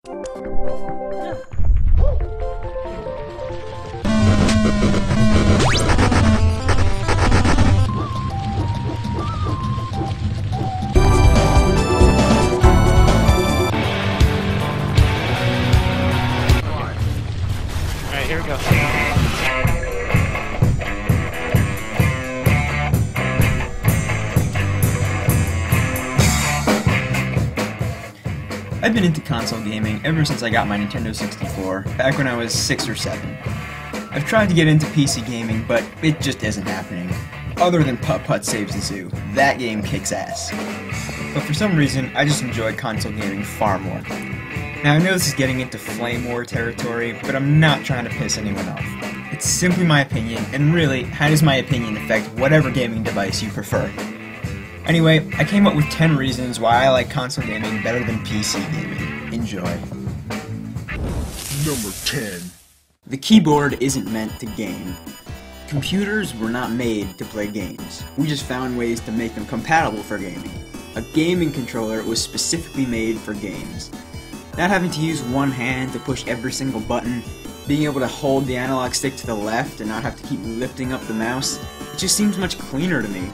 Alright, here we go. I've been into console gaming ever since I got my Nintendo 64, back when I was 6 or 7. I've tried to get into PC gaming, but it just isn't happening. Other than Putt Putt Saves the Zoo, that game kicks ass. But for some reason, I just enjoy console gaming far more. Now I know this is getting into flame war territory, but I'm not trying to piss anyone off. It's simply my opinion, and really, how does my opinion affect whatever gaming device you prefer? Anyway, I came up with 10 reasons why I like console gaming better than PC gaming. Enjoy. Number 10. The keyboard isn't meant to game. Computers were not made to play games. We just found ways to make them compatible for gaming. A gaming controller was specifically made for games. Not having to use one hand to push every single button, being able to hold the analog stick to the left and not have to keep lifting up the mouse, it just seems much cleaner to me.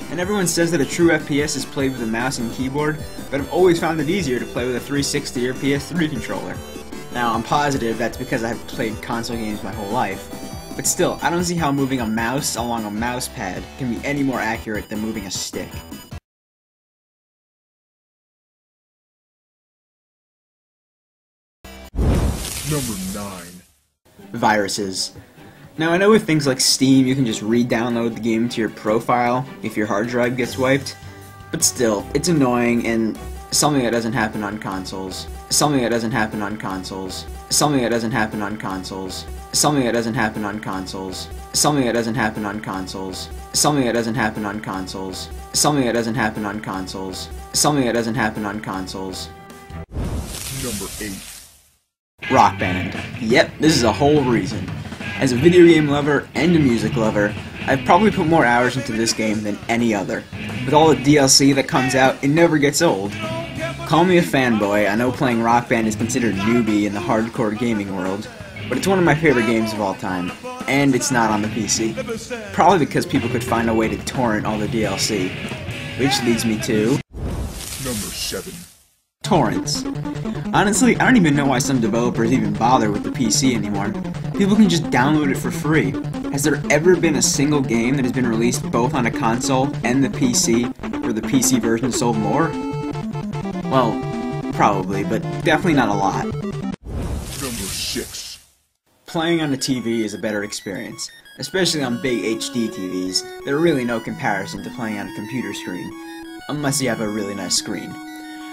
And everyone says that a true FPS is played with a mouse and keyboard, but I've always found it easier to play with a 360 or PS3 controller. Now, I'm positive that's because I've played console games my whole life, but still, I don't see how moving a mouse along a mouse pad can be any more accurate than moving a stick. Number 9. Viruses. Now I know with things like Steam you can just re-download the game to your profile if your hard drive gets wiped, but still, it's annoying and something that doesn't happen on consoles. Something that doesn't happen on consoles. Something that doesn't happen on consoles. Something that doesn't happen on consoles. Something that doesn't happen on consoles. Something that doesn't happen on consoles. Something that doesn't happen on consoles. Something that doesn't happen on consoles. Number 8. Rock Band. Yep, this is a whole reason. As a video game lover and a music lover, I've probably put more hours into this game than any other. With all the DLC that comes out, it never gets old. Call me a fanboy, I know playing Rock Band is considered newbie in the hardcore gaming world, but it's one of my favorite games of all time, and it's not on the PC. Probably because people could find a way to torrent all the DLC. Which leads me to... Number 7. Torrents. Honestly, I don't even know why some developers even bother with the PC anymore. People can just download it for free. Has there ever been a single game that has been released both on a console and the PC, where the PC version sold more? Well, probably, but definitely not a lot. Number 6. Playing on a TV is a better experience, especially on big HD TVs. There are really no comparison to playing on a computer screen, unless you have a really nice screen.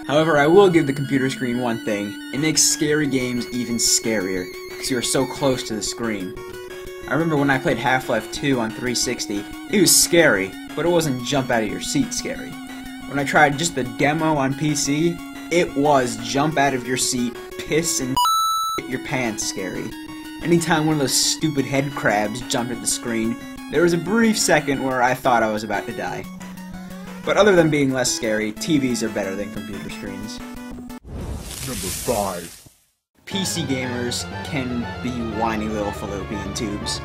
However, I will give the computer screen one thing: it makes scary games even scarier, because you are so close to the screen. I remember when I played Half-Life 2 on 360, it was scary, but it wasn't jump out of your seat scary. When I tried just the demo on PC, it was jump out of your seat, piss and your pants scary. Anytime one of those stupid head crabs jumped at the screen, there was a brief second where I thought I was about to die. But other than being less scary, TVs are better than computer screens. Number 5. PC gamers can be whiny little fallopian tubes.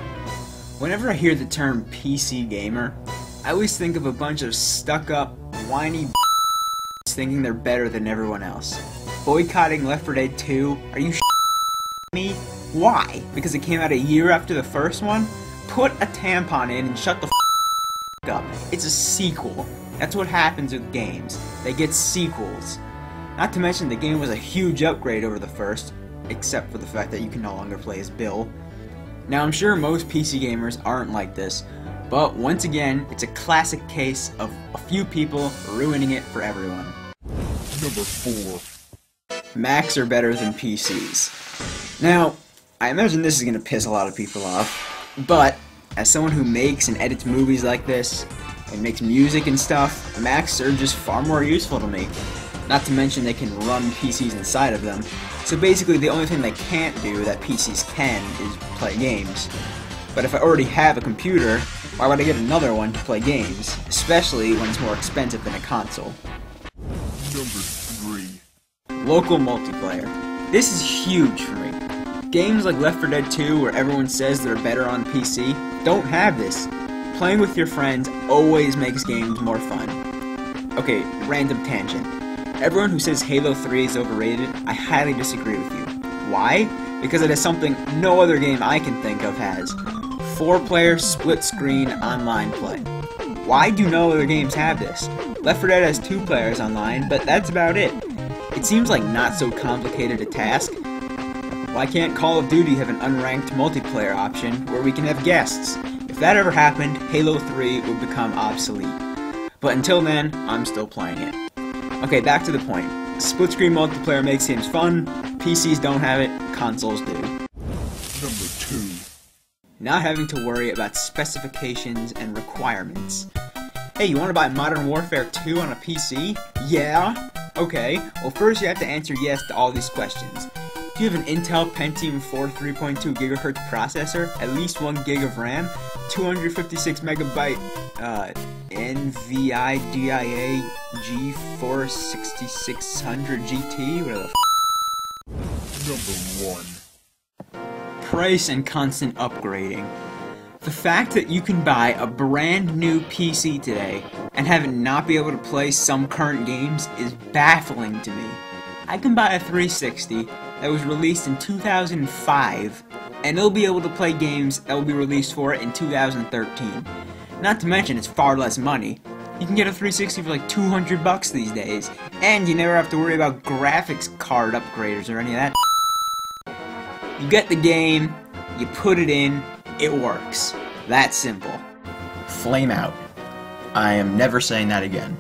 Whenever I hear the term PC gamer, I always think of a bunch of stuck-up, whiny thinking they're better than everyone else. Boycotting Left 4 Dead 2? Are you me? Why? Because it came out a year after the first one? Put a tampon in and shut the up. It's a sequel. That's what happens with games. They get sequels. Not to mention the game was a huge upgrade over the first, except for the fact that you can no longer play as Bill. Now I'm sure most PC gamers aren't like this, but once again, it's a classic case of a few people ruining it for everyone. Number 4. Macs are better than PCs. Now, I imagine this is going to piss a lot of people off, but as someone who makes and edits movies like this, and makes music and stuff, Macs are just far more useful to me. Not to mention they can run PCs inside of them. So basically the only thing they can't do that PCs can is play games. But if I already have a computer, why would I get another one to play games? Especially when it's more expensive than a console. Number 3. Local multiplayer. This is huge for me. Games like Left 4 Dead 2, where everyone says they're better on PC, don't have this. Playing with your friends always makes games more fun. Okay, random tangent. Everyone who says Halo 3 is overrated, I highly disagree with you. Why? Because it has something no other game I can think of has. 4-player split-screen online play. Why do no other games have this? Left 4 Dead has 2 players online, but that's about it. It seems like not so complicated a task. Why can't Call of Duty have an unranked multiplayer option where we can have guests? If that ever happened, Halo 3 would become obsolete. But until then, I'm still playing it. Okay, back to the point. Split-screen multiplayer makes games fun, PCs don't have it, consoles do. Number 2. Not having to worry about specifications and requirements. Hey, you want to buy Modern Warfare 2 on a PC? Yeah? Okay, well first you have to answer yes to all these questions. Do you have an Intel Pentium 4 3.2 GHz processor, at least 1 GB of RAM, 256 megabyte NVIDIA G4 6600 GT, whatever the Number 1. Price and constant upgrading. The fact that you can buy a brand new PC today and have it not be able to play some current games is baffling to me. I can buy a 360 that was released in 2005 and it'll be able to play games that will be released for it in 2013. Not to mention it's far less money. You can get a 360 for like $200 these days, and you never have to worry about graphics card upgraders or any of that. You get the game, you put it in, it works. That simple. Flame out. I am never saying that again.